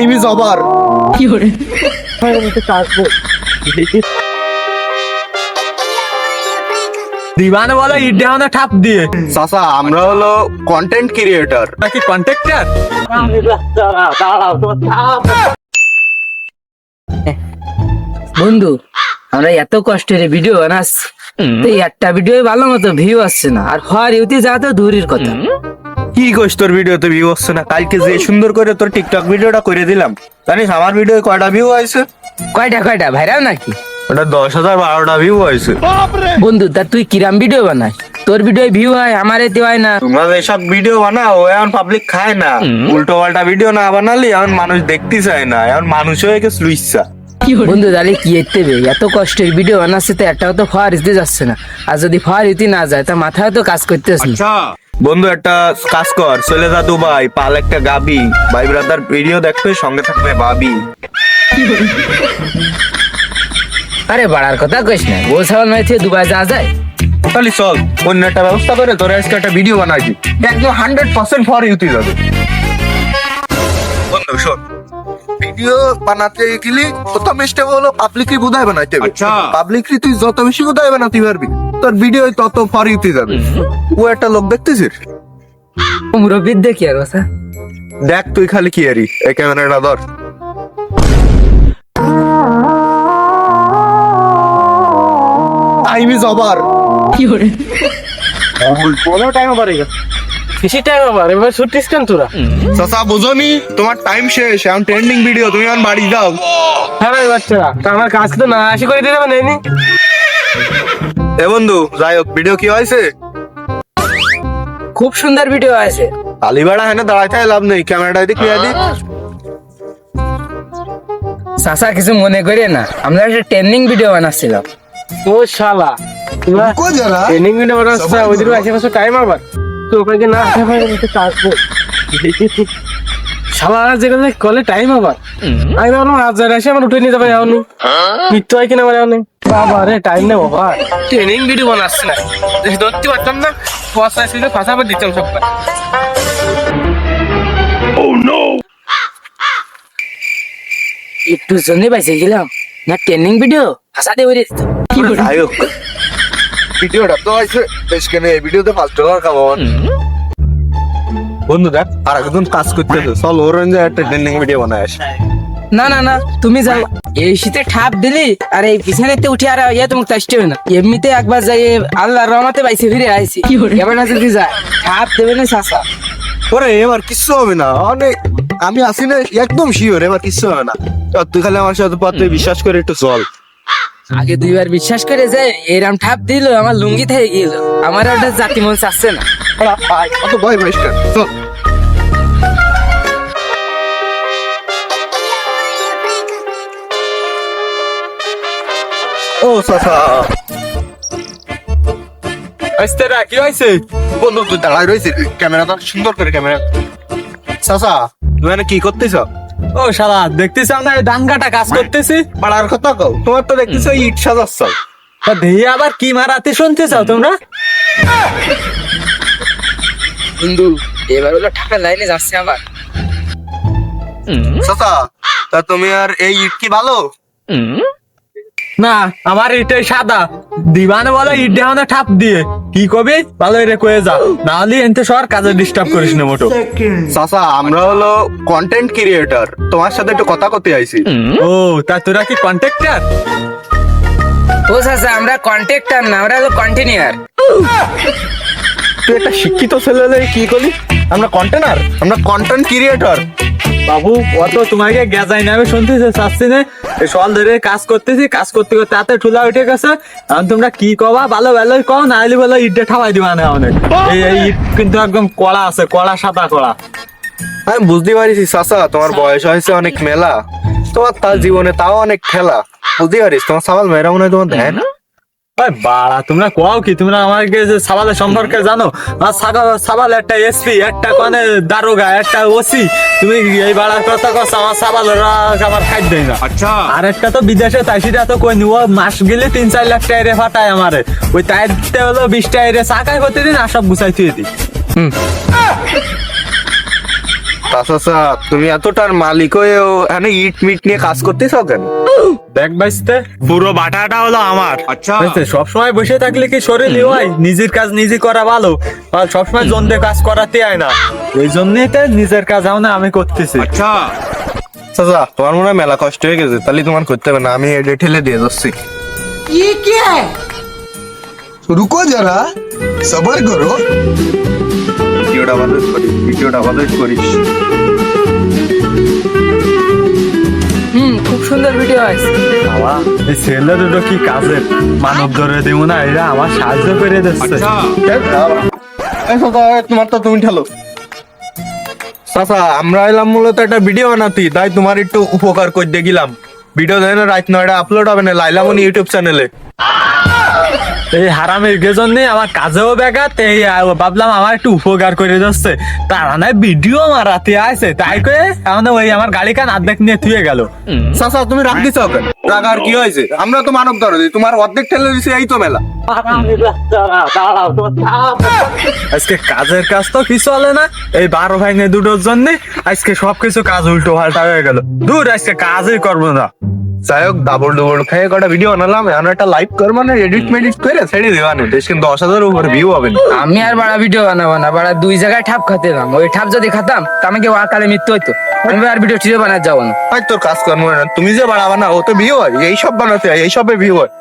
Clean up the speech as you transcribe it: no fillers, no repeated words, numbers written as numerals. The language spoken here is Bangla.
Time is over. দিবানে বলো ইট দেওয়ানে ঠাপ দিয়ে চাচা আমরা হলো কন্টেন্ট ক্রিয়েটর। নাকি কন্ট্রাক্টর। বন্ধু আমরা এত কষ্টের ভিডিও বানাচ্ছি, তো একটা ভিডিও ভালো মতো ভিউ আসছে না, আর ফর ইউতে যা তো দূরের কথা। কি কইস তোর ভিডিওতে ভিউ হচ্ছে না? কালকে যে সুন্দর করে তোর টিকটক ভিডিওটা করে দিলাম, জানিস আমার ভিডিও কয়টা ভিউ হয়েছে? কয়টা ভাইরাল নাকি? ওটা 10,000 12টা ভিউ হয়েছে। বন্ধু তা তুই কিরাম ভিডিও বানাস? তোর ভিডিও ভিউ হয়, আমার এতে হয় না। তোমরা এসব ভিডিও বানাও, এখন পাবলিক খায় না। উল্টো পাল্টা ভিডিও না বানালি এখন মানুষ দেখতে চায় না, এখন মানুষ হয়ে গেছে লুইসা। বন্ধু তাহলে কি এতে এত কষ্টের ভিডিও বানাচ্ছে, তো একটাও তো ফর ইতে যাচ্ছে না। আর যদি ফর ইতে না যায় তা মাথায় তো কাজ করতেছে না। বন্ধু একটা কাজ কর, চলে যা দুবাই, পাল একটা গাবি, ভাই ব্রাদার ভিডিও দেখবে, সঙ্গে থাকবে ভাবি। আরে বাড়ার কথা কইস না, বউ ছাগল নয় থেকে দুবাই যাওয়া যায়। তাহলে চল অন্য একটা ব্যবস্থা করে তোর আজকে একটা ভিডিও বানাবি, একদম 100% ফর ইউতে যাবে। বন্ধু শোন, ভিডিও বানাতে গেলে প্রথম স্টেপ হলো পাবলিকলি বুঝাই বানাইতে হবে। পাবলিকলি তুই যত বেশি বুঝাই বানাতে পারবি, তোর ভিডিও তত ফর ইউতে যাবে। ও একটা লোক দেখতেছিস, মুরব্বীর দেখি আর কথা। দেখ তুই খালি কি আরি, এই ক্যামেরাটা ধর। Time is over. চাচা বুঝনি, তোমার টাইম শেষ, এখন ট্রেন্ডিং ভিডিও, তুমি এখন বাড়ি যাও। আমার কাজ তো না আসি করে দিতে পারে। এ বন্ধু যাই হোক, ভিডিও কি হয়েছে? খুব সুন্দর ভিডিও আছে। আলিবাড়া হ্যাঁ দাঁড়াইতে লাভ নেই, ক্যামেরাটা দিক ক্লিয়ার দিক। চাচা কিছু মনে করে না, আমরা একটা ট্রেন্ডিং ভিডিও বানাচ্ছিলাম। ও শালা ট্রেনিং ভিডিও বানাচ্ছে, ওইদিকে আশেপাশে টাইম আবার তো ওখানে না আশেপাশে কাটবো। শালা যেখানে কলে টাইম আবার আমি ভাবলাম আজ এসে আমার উঠে নিয়ে যাবে, এখন মৃত্যু হয় কিনা আমার এখন বাবা রে টাইম নেই বাবা। ট্রেনিং ভিডিও বানাচ্ছে না, ধরতে পারতাম না, ফসা ছিল ফাঁসা আবার দিতাম সব। একটু জন্য পাইছে গেলাম না, ট্রেনিং ভিডিও হাসাতে বেরিয়ে দিত। যাই হোক, ভিডিওটা তো হয়েছে বেশ, কেন এই ভিডিওতে $5 কামাবো। বন্ধু দেখ আর একজন কাজ করতে, চল ওর একটা ট্রেন্ডিং ভিডিও বানায় আসি। না না না, তুমি যাও, এই শীতে ঠাপ দিলি আর এই পিছনেতে উঠে আর ইয়ে তুমি চেষ্টা হবে না। এমনিতে একবার যাই আল্লাহ রহমতে পাইছে ফিরে আইছি, এবার না যদি যায় ঠাপ দেবে না চাচা। ওরে এবার কিচ্ছু হবে না, অনেক আমি আসি না, একদম শিওর এবার কিচ্ছু হবে না। তুই খালি আমার সাথে তুই বিশ্বাস করে একটু চল। আগে দুইবার বিশ্বাস করে যায়, এরাম ঠাপ দিল আমার লুঙ্গি থেকে গেল, আমার ওটা জাতি মন চাচ্ছে না। অত ভয় পাইস কেন, চল। ও চাচা আসতে রা কি হয়েছে? বন্ধু তুই দাঁড়াই রয়েছে, ক্যামেরাটা সুন্দর করে ক্যামেরা। চাচা তুমি এখানে কি করতেছ? ও শালা দেখতেছি আমরা এই ডাঙ্গাটা কাজ করতেছি। পাড়ার কথা কও, তোমার তো দেখতেছ ইট সাজাচ্ছ। তা দেহি আবার কি মারাতে শুনতে চাও তোমরা? বন্ধু এবার হলো ঠাপের লাইনে যাচ্ছে আবার। চাচা তা তুমি আর এই ইট কি ভালো? না আমার ইটাই সাদা, দিবানে বলে ইট দেওয়ানে ঠাপ দিয়ে কি কবি ভালো রে কয়ে যা, না হলে এনতে সর কাজে ডিস্টার্ব করিস না মোটো। চাচা আমরা হলো কন্টেন্ট ক্রিয়েটর, তোমার সাথে একটু কথা করতে আইছি। ও তা তোরা কি কন্ট্রাক্টর? ও চাচা আমরা কন্ট্রাক্টর না, আমরা হলো কন্টিনিউয়ার। তুই একটা শিক্ষিত ছেলে হলে কি করলি? আমরা কন্টেনার, আমরা কন্টেন্ট ক্রিয়েটর। বাবু অত তোমাকে গেজাই নামে শুনতেছে চাচ্ছি না, সল ধরে কাজ করতেছি, কাজ করতে করতে হাতে ঠুলা উঠে গেছে। এখন তোমরা কি কবা ভালো ভালো কও, না হলে বলো ইটটা ঠাপাই দিবা না অনেক। এই ইট কিন্তু একদম কড়া আছে, কড়া সাদা কড়া। আমি বুঝতে পারিছি চাচা, তোমার বয়স হয়েছে অনেক মেলা, তোমার তার জীবনে তাও অনেক খেলা। বুঝতে পারিস তোমার সাবাল মেয়েরা মনে হয় তোমার দেয় না। বাড়া তোমরা কও কি, তোমরা আমাকে যে সাবালের সম্পর্কে জানো? আর সাবাল একটা এসপি, একটা কোনে দারোগা, একটা ওসি। তুমি এই বাড়ার কথা কস, আমার সাবালরা আমার খাদ্য দেয় না। আর একটা তো বিদেশে তাই, সেটা তো কই নি, ও মাস গেলে 3-4 লাখ টাকা ফাটায় আমারে। ওই তাইতে হলো 20 টাকা চাকায় প্রতিদিন আর সব গুছাই থুয়ে দিই। চাচা তুমি এতটার মালিক হয়েও এখানে ইট মিট নিয়ে কাজ করতেছ কেন? দেখ বাইসতে পুরো বাটাটা হলো আমার। আচ্ছা সব সময় বসে থাকলে কি শরীর হয়? নিজের কাজ নিজে করা ভালো, আর সবসময় জনদের কাজ করাতে হয় না। এই জন্যই তো নিজের কাজ আমি করতেছি। আচ্ছা চাচা তোমার মনে হয় মেলা কষ্ট হয়ে গেছে, তাহলে তোমার করতে হবে না, আমি এডে ঠেলে দিয়ে যাচ্ছি। रुको जरा सबर करो। ভিডিওটা ভালো করিস। খুব সুন্দর ভিডিও আছে। বাবা এই ছেলে দুটো কি কাজের, মানব ধরে দিব না, এরা আমার সাহায্য করে দিচ্ছে। এই চাচা, তোমার তো তুমি ঠেলো। চাচা আমরা এলাম মূলত একটা ভিডিও বানাতি, তাই তোমার একটু উপকার করে গেলাম। ভিডিও দেয় না রাত 9টায় আপলোড হবে না লাইলামনি ইউটিউব চ্যানেলে। এই হারামের জন্য আমার কাজেও ব্যাঘাত, এই ভাবলাম আমার একটু উপকার করে যাচ্ছে, তারা না ভিডিও মারাতে আছে, তাই করে এখন ওই আমার গাড়ি কান অর্ধেক নিয়ে থুয়ে গেল। চাচা তুমি রাগ দিছ কেন? রাগ আর কি হয়েছে? আমরা তো মানব দরদি, তোমার অর্ধেক ঠেলে দিছি, এই তো মেলা। আজকে কাজের কাজ তো কিছু হলে না, এই 12 ভাঙে দুটোর জন্য আজকে সবকিছু কাজ উল্টো পাল্টা হয়ে গেল। দূর আজকে কাজই করবো না। যাই হোক ডাবল ডবল খেয়ে কটা ভিডিও বানালাম, এখন একটা লাইভ করবো না, এডিট মেডিট করে ছেড়ে দেওয়া নেই, দেশ কিন্তু 10,000 উপর ভিউ হবে না। আমি আর বড় ভিডিও বানাবো না, বড় দুই জায়গায় ঠাপ খাতাম, ওই ঠাপ যদি খাতাম তা আমাকে ওয়াকালে মৃত্যু হইতো। আমি আর ভিডিও টিডিও বানাতে যাবো না। ভাই তোর কাজ কর্ম না, তুমি যে বাড়াবা না, ও তো ভিউ হয়, এইসব বানাতে হয়, এইসবে ভিউ হয়।